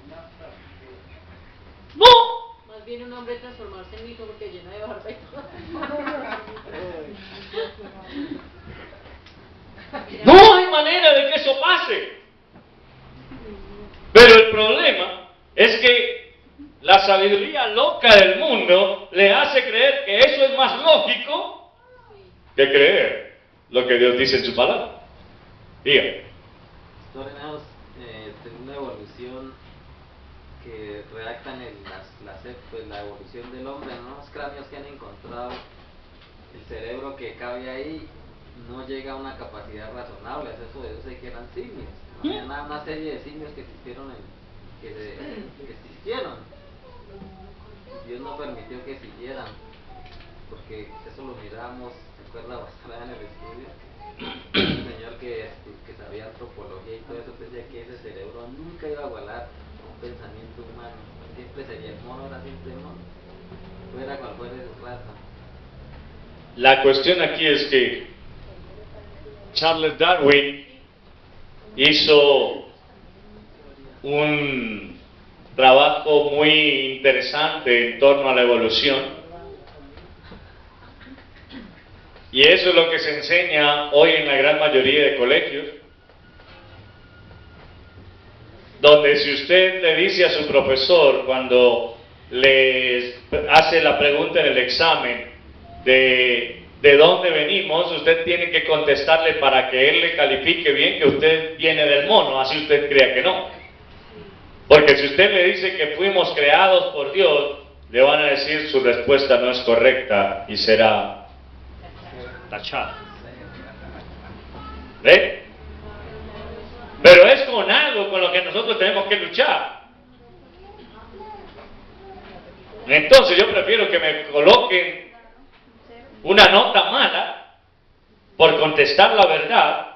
No. Más bien un hombre transformarse en mico porque lleno de barba y todo. No hay manera de que eso pase. Pero el problema es que la sabiduría loca del mundo le hace creer que eso es más lógico que creer lo que Dios dice en su palabra. Diga. Tenemos una evolución que redactan pues, la evolución del hombre, ¿no? Los cráneos que han encontrado, el cerebro que cabe ahí no llega a una capacidad razonable. Eso deduce que eran simios, ¿no? Había una serie de simios que existieron que existieron. Dios no permitió que siguieran, porque eso lo miramos, recuerda bastante en el estudio. El señor que sabía antropología y todo eso decía que ese cerebro nunca iba a igualar un pensamiento humano, siempre sería el mono, era siempre el mono, fuera cual fuera su raza. La cuestión aquí es que Charles Darwin hizo un trabajo muy interesante en torno a la evolución. Y eso es lo que se enseña hoy en la gran mayoría de colegios, donde si usted le dice a su profesor cuando le hace la pregunta en el examen de dónde venimos, usted tiene que contestarle para que él le califique bien que usted viene del mono, así usted crea que no. Porque si usted le dice que fuimos creados por Dios, le van a decir su respuesta no es correcta y será tachada. ¿Ve? Pero es con algo con lo que nosotros tenemos que luchar. Entonces yo prefiero que me coloquen una nota mala por contestar la verdad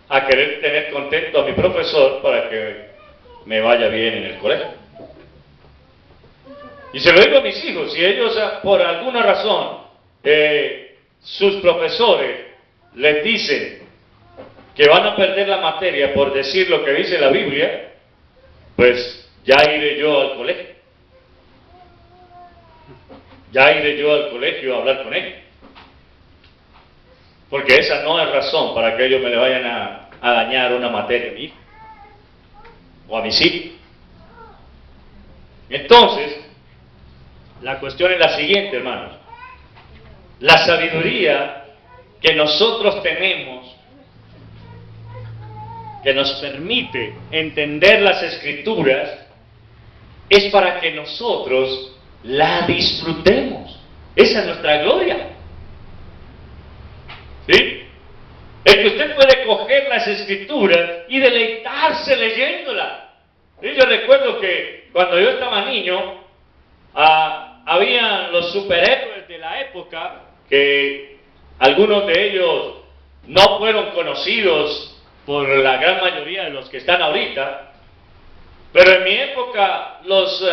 a querer tener contento a mi profesor para que me vaya bien en el colegio. Y se lo digo a mis hijos, si ellos por alguna razón sus profesores les dicen que van a perder la materia por decir lo que dice la Biblia, pues ya iré yo al colegio. Ya iré yo al colegio a hablar con ellos. Porque esa no es razón para que ellos me le vayan a dañar una materia a mi hijo o a mis hijos. Entonces, la cuestión es la siguiente, hermanos. La sabiduría que nosotros tenemos, que nos permite entender las Escrituras, es para que nosotros la disfrutemos. Esa es nuestra gloria. ¿Sí? Es que usted puede coger las escrituras y deleitarse leyéndolas. Y yo recuerdo que cuando yo estaba niño, había los superhéroes de la época, que algunos de ellos no fueron conocidos por la gran mayoría de los que están ahorita, pero en mi época los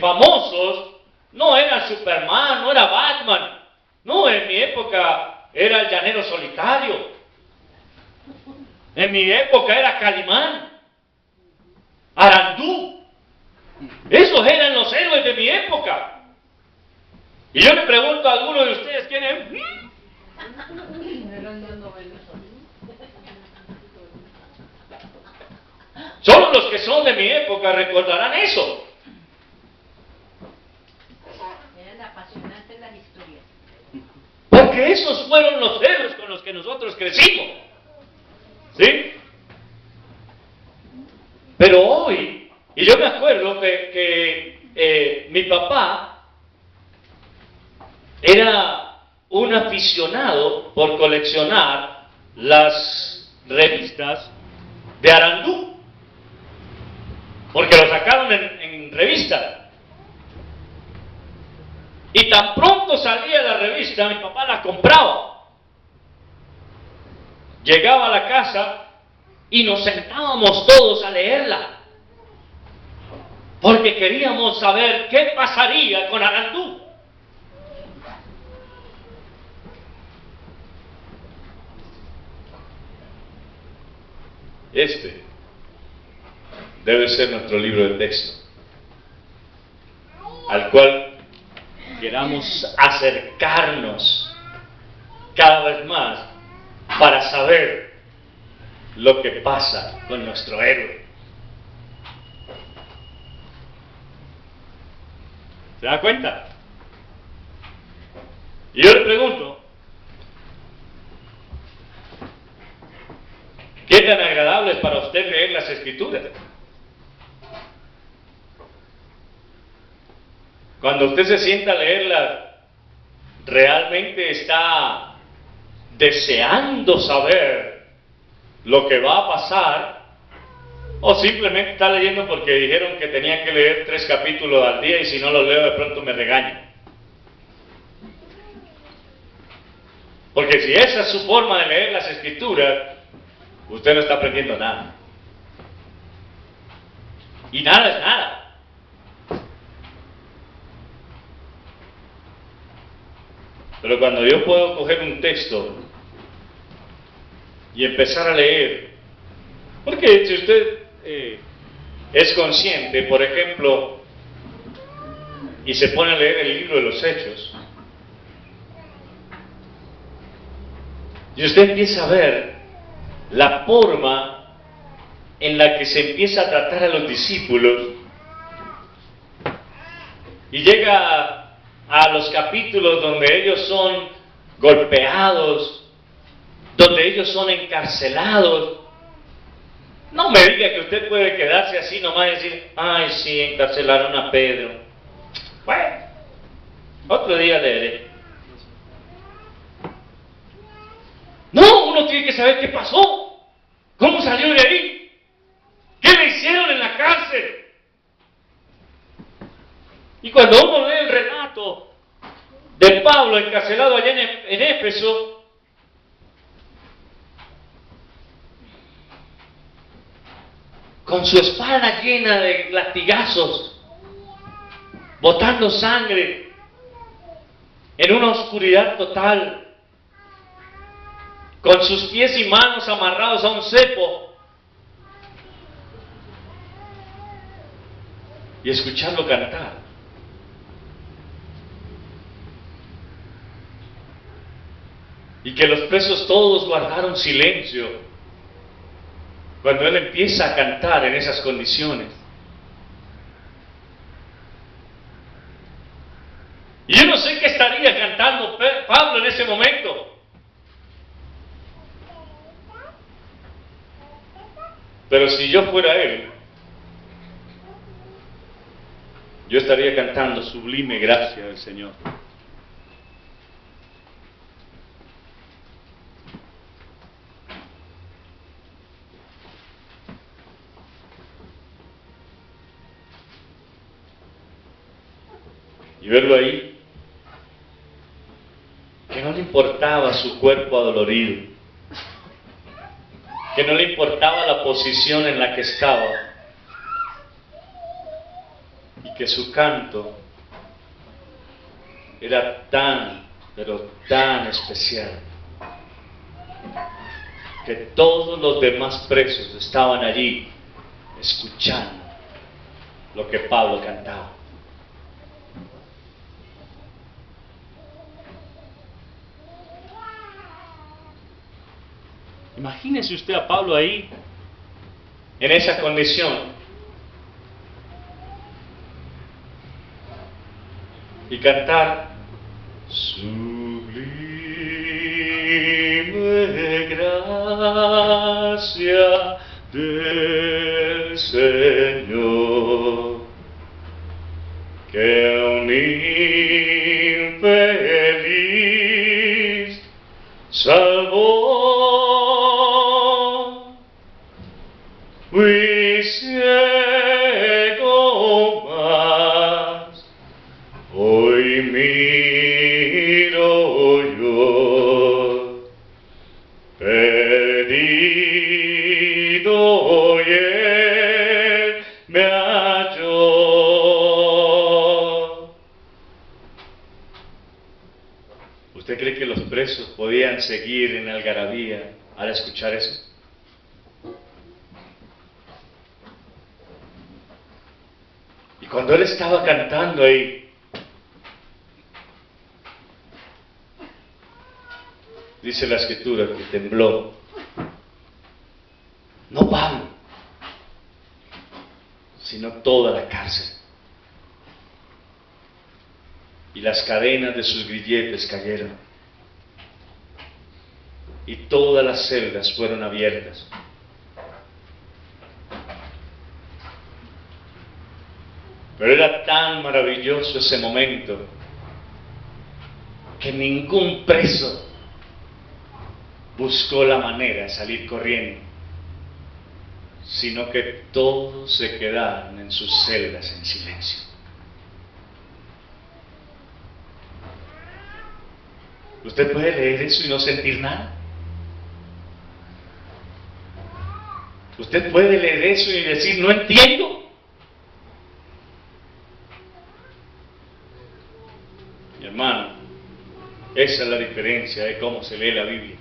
famosos no eran Superman, no era Batman, no, en mi época era el Llanero Solitario, en mi época era Calimán, Arandú. Esos eran los héroes de mi época. Y yo le pregunto a alguno de ustedes quién es. Solo los que son de mi época recordarán eso. Eran apasionantes las historias. Porque esos fueron los héroes con los que nosotros crecimos. ¿Sí? Pero hoy, y yo me acuerdo que mi papá era un aficionado por coleccionar las revistas de Arandú, porque lo sacaron en revista. Y tan pronto salía la revista, mi papá la compraba. Llegaba a la casa y nos sentábamos todos a leerla, porque queríamos saber qué pasaría con Arandú. Este debe ser nuestro libro de texto, al cual queramos acercarnos cada vez más para saber lo que pasa con nuestro héroe. ¿Se da cuenta? Y yo le pregunto, ¿qué tan agradable es para usted leer las Escrituras? Cuando usted se sienta a leerlas, ¿realmente está deseando saber lo que va a pasar? ¿O simplemente está leyendo porque dijeron que tenía que leer 3 capítulos al día y si no los leo de pronto me regañan? Porque si esa es su forma de leer las Escrituras, usted no está aprendiendo nada. Y nada es nada. Pero cuando yo puedo coger un texto y empezar a leer, porque si usted es consciente, por ejemplo, y se pone a leer el libro de los Hechos, y usted empieza a ver la forma en la que se empieza a tratar a los discípulos, y llega a los capítulos donde ellos son golpeados, donde ellos son encarcelados. No me diga que usted puede quedarse así nomás y decir, ay sí, encarcelaron a Pedro. Bueno, otro día leeré. No, uno tiene que saber qué pasó, cómo salió de ahí, qué le hicieron en la cárcel. Y cuando uno lee el relato de Pablo encarcelado allá en Éfeso, con su espalda llena de latigazos, botando sangre, en una oscuridad total, con sus pies y manos amarrados a un cepo, y escucharlo cantar. Y que los presos todos guardaron silencio cuando él empieza a cantar en esas condiciones. Y yo no sé qué estaría cantando Pablo en ese momento. Pero si yo fuera él, yo estaría cantando sublime gracia del Señor. y verlo ahí, que no le importaba su cuerpo adolorido, que no le importaba la posición en la que estaba, y que su canto era tan, pero tan especial, que todos los demás presos estaban allí escuchando lo que Pablo cantaba. Imagínese usted a Pablo ahí, en esa condición, y cantar: sublime gracia del Señor, que un infeliz salvó. Fui ciego, mas hoy miro yo, perdido, y Él me halló. ¿Usted cree que los presos podían seguir en algarabía al escuchar eso? Y cuando él estaba cantando ahí, dice la Escritura que tembló, no Pablo, sino toda la cárcel. Y las cadenas de sus grilletes cayeron, y todas las celdas fueron abiertas. Pero era tan maravilloso ese momento que ningún preso buscó la manera de salir corriendo, sino que todos se quedaron en sus celdas en silencio. ¿Usted puede leer eso y no sentir nada? ¿Usted puede leer eso y decir, no entiendo? Mi hermano, esa es la diferencia de cómo se lee la Biblia.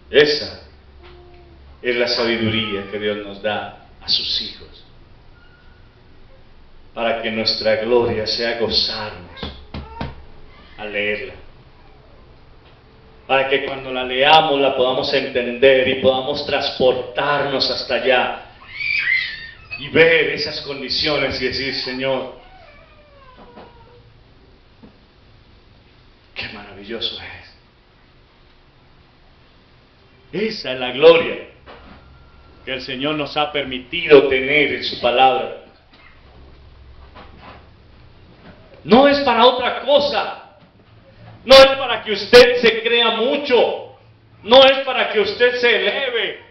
Esa es la sabiduría que Dios nos da a sus hijos, para que nuestra gloria sea gozarnos al leerla, para que cuando la leamos la podamos entender y podamos transportarnos hasta allá y ver esas condiciones y decir, Señor, qué maravilloso eres. Esa es la gloria que el Señor nos ha permitido tener en su palabra. No es para otra cosa, no es para que usted se crea mucho, no es para que usted se eleve,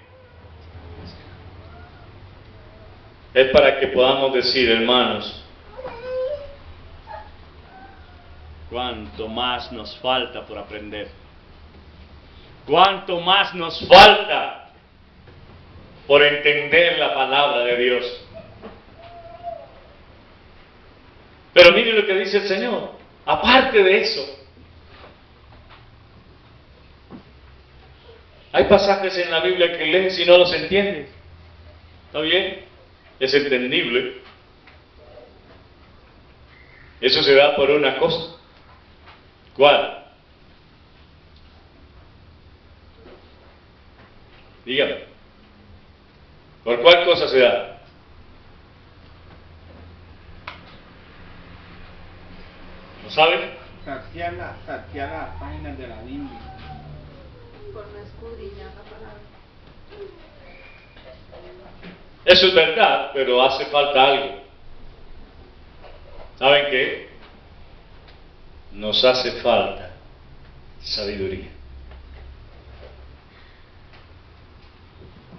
es para que podamos decir, hermanos, cuánto más nos falta por aprender, cuánto más nos falta por entender la palabra de Dios. Pero mire lo que dice el Señor, aparte de eso, hay pasajes en la Biblia que lees y no los entiendes. ¿Está bien? Es entendible. Eso se da por una cosa. ¿Cuál? Dígame. ¿Por cuál cosa se da? ¿No saben? Saquear las páginas de la Biblia. Por no escudriñar la palabra. Eso es verdad, pero hace falta algo. ¿Saben qué? Nos hace falta sabiduría.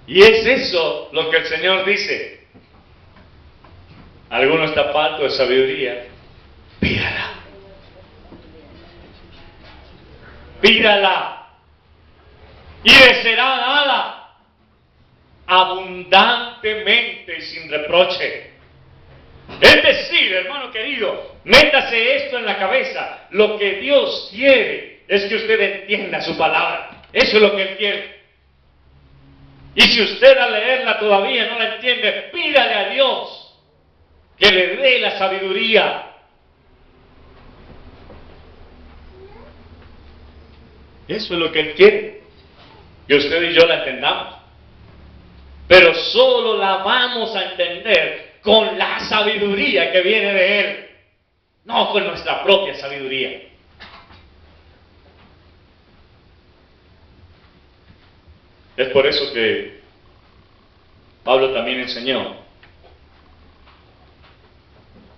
Y es eso lo que el Señor dice. Alguno está falto de sabiduría, pídala. Pídala. Y le será dada abundantemente y sin reproche. Es decir, hermano querido, métase esto en la cabeza. Lo que Dios quiere es que usted entienda su palabra. Eso es lo que Él quiere. Y si usted al leerla todavía no la entiende, pídale a Dios que le dé la sabiduría. Eso es lo que Él quiere, que usted y yo la entendamos. Pero solo la vamos a entender con la sabiduría que viene de Él, no con nuestra propia sabiduría. Es por eso que Pablo también enseñó,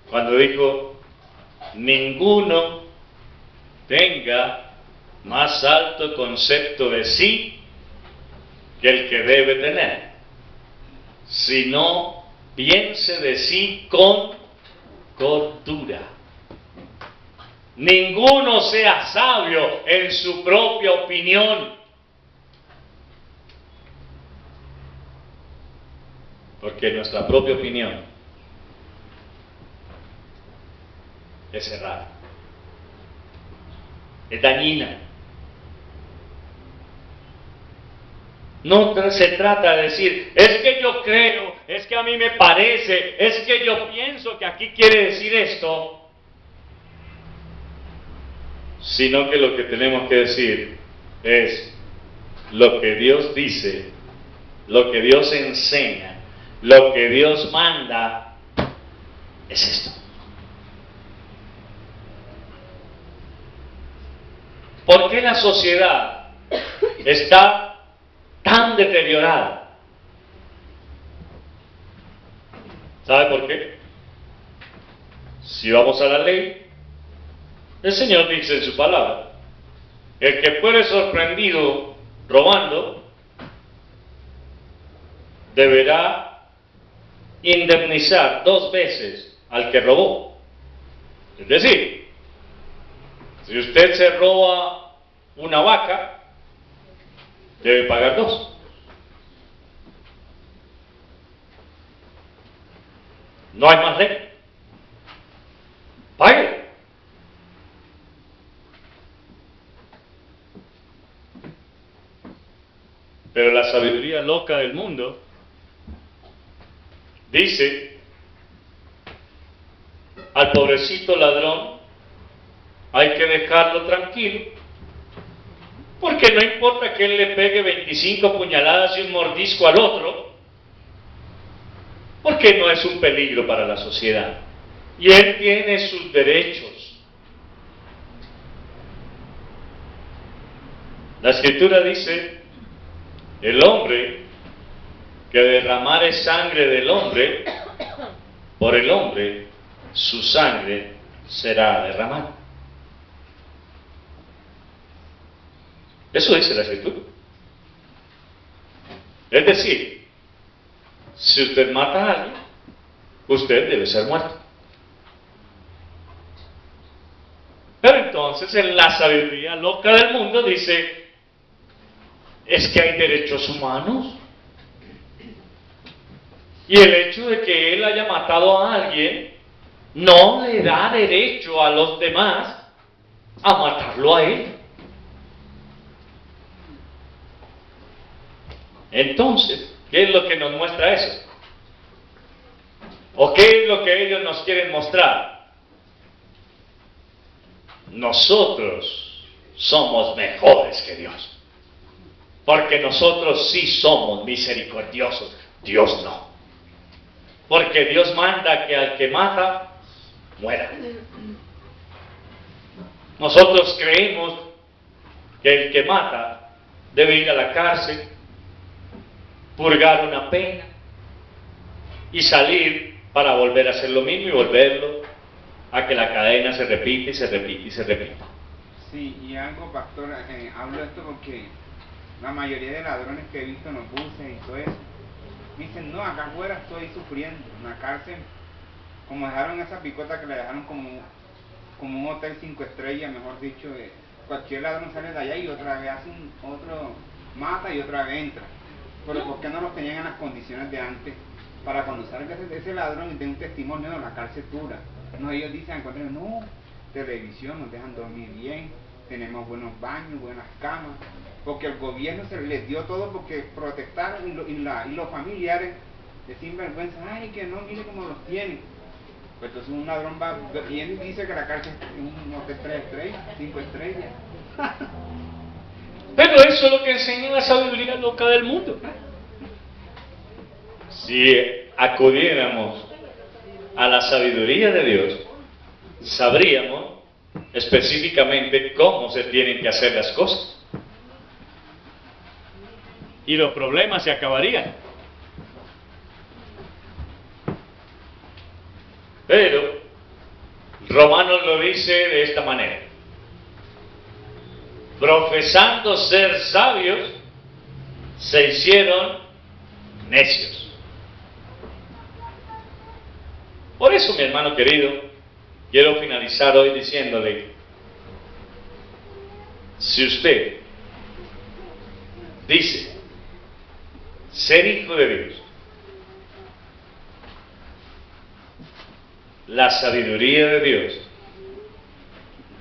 cuando dijo, ninguno tenga más alto concepto de sí que el que debe tener, sino piense de sí con cordura. Ninguno sea sabio en su propia opinión, porque nuestra propia opinión es errada, es dañina. No se trata de decir, es que yo creo, es que a mí me parece, es que yo pienso que aquí quiere decir esto, sino que lo que tenemos que decir es lo que Dios dice, lo que Dios enseña, lo que Dios manda, es esto. ¿Por qué la sociedad está tan deteriorada? ¿Sabe por qué? Si vamos a la ley, el Señor dice en su palabra, el que fuere sorprendido robando, deberá indemnizar 2 veces al que robó. Es decir, si usted se roba una vaca, debe pagar 2. No hay más ley. Pague. Pero la sabiduría loca del mundo dice, al pobrecito ladrón hay que dejarlo tranquilo, porque no importa que él le pegue 25 puñaladas y un mordisco al otro, porque no es un peligro para la sociedad. Y él tiene sus derechos. La Escritura dice, el hombre que derramare sangre del hombre, por el hombre, su sangre será derramada. Eso dice la Escritura. Es decir, si usted mata a alguien, usted debe ser muerto. Pero entonces en la sabiduría loca del mundo dice, es que hay derechos humanos. Y el hecho de que él haya matado a alguien no le da derecho a los demás a matarlo a él. Entonces, ¿qué es lo que nos muestra eso? ¿O qué es lo que ellos nos quieren mostrar? Nosotros somos mejores que Dios, porque nosotros sí somos misericordiosos, Dios no. Porque Dios manda que al que mata, muera. Nosotros creemos que el que mata debe ir a la cárcel, purgar una pena y salir para volver a hacer lo mismo y volverlo a que la cadena se repite y se repite y se repita. Sí, y algo, pastor, hablo esto porque la mayoría de ladrones que he visto en los buses y todo eso, me dicen, no, acá afuera estoy sufriendo, en la cárcel, como dejaron esa picota que le dejaron como un hotel 5 estrellas, mejor dicho, cualquier ladrón sale de allá y otra vez hace otro mata y otra vez entra. Pero ¿por qué no los tenían en las condiciones de antes? Para cuando salga ese ladrón y dé un testimonio de la cárcel dura. No, ellos dicen, no, televisión, nos dejan dormir bien, tenemos buenos baños, buenas camas, porque el gobierno se les dio todo porque protestaron y los familiares de sinvergüenza, ay, que no, mire cómo los tienen. Pues entonces un ladrón va viene y dice que la cárcel es un hotel 3 estrellas, 5 estrellas. Pero eso es lo que enseña la sabiduría loca del mundo. Si acudiéramos a la sabiduría de Dios, sabríamos específicamente cómo se tienen que hacer las cosas. Y los problemas se acabarían. Pero Romanos lo dice de esta manera: profesando ser sabios, se hicieron necios. Por eso, mi hermano querido, quiero finalizar hoy diciéndole, si usted dice ser hijo de Dios, la sabiduría de Dios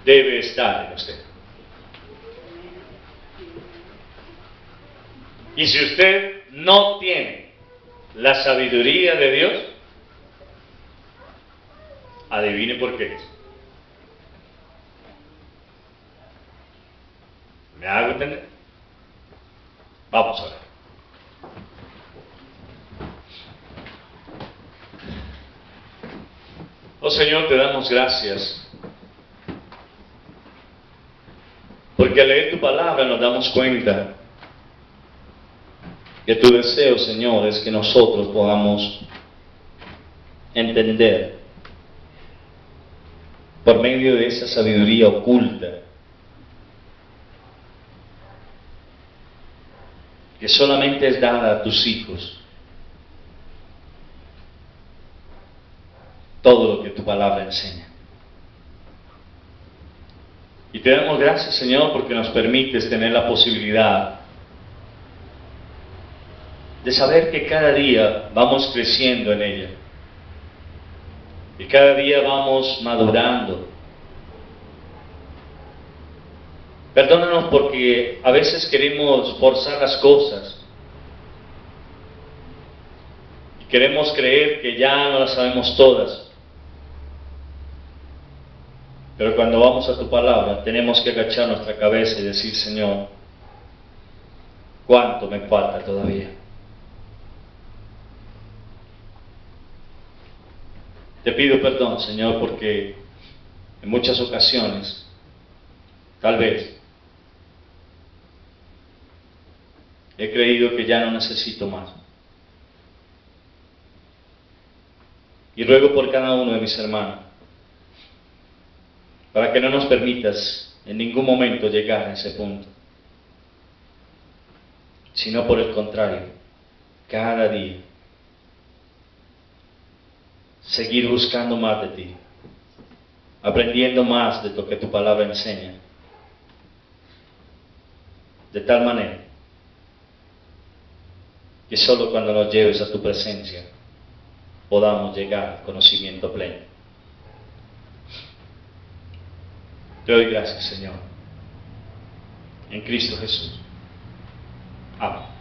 debe estar en usted. Y si usted no tiene la sabiduría de Dios, adivine por qué. ¿Me hago entender? Vamos a ver. Oh Señor, te damos gracias, porque al leer tu palabra nos damos cuenta que tu deseo, Señor, es que nosotros podamos entender por medio de esa sabiduría oculta que solamente es dada a tus hijos, todo lo que tu palabra enseña. Y te damos gracias, Señor, porque nos permites tener la posibilidad de saber que cada día vamos creciendo en ella. Y cada día vamos madurando. Perdónanos porque a veces queremos forzar las cosas. Y queremos creer que ya no las sabemos todas. Pero cuando vamos a tu palabra tenemos que agachar nuestra cabeza y decir, Señor, ¿cuánto me falta todavía? Te pido perdón, Señor, porque en muchas ocasiones, tal vez, he creído que ya no necesito más. Y ruego por cada uno de mis hermanos, para que no nos permitas en ningún momento llegar a ese punto, sino por el contrario, cada día, seguir buscando más de ti, aprendiendo más de lo que tu palabra enseña, de tal manera que solo cuando nos lleves a tu presencia podamos llegar al conocimiento pleno. Te doy gracias, Señor, en Cristo Jesús. Amén.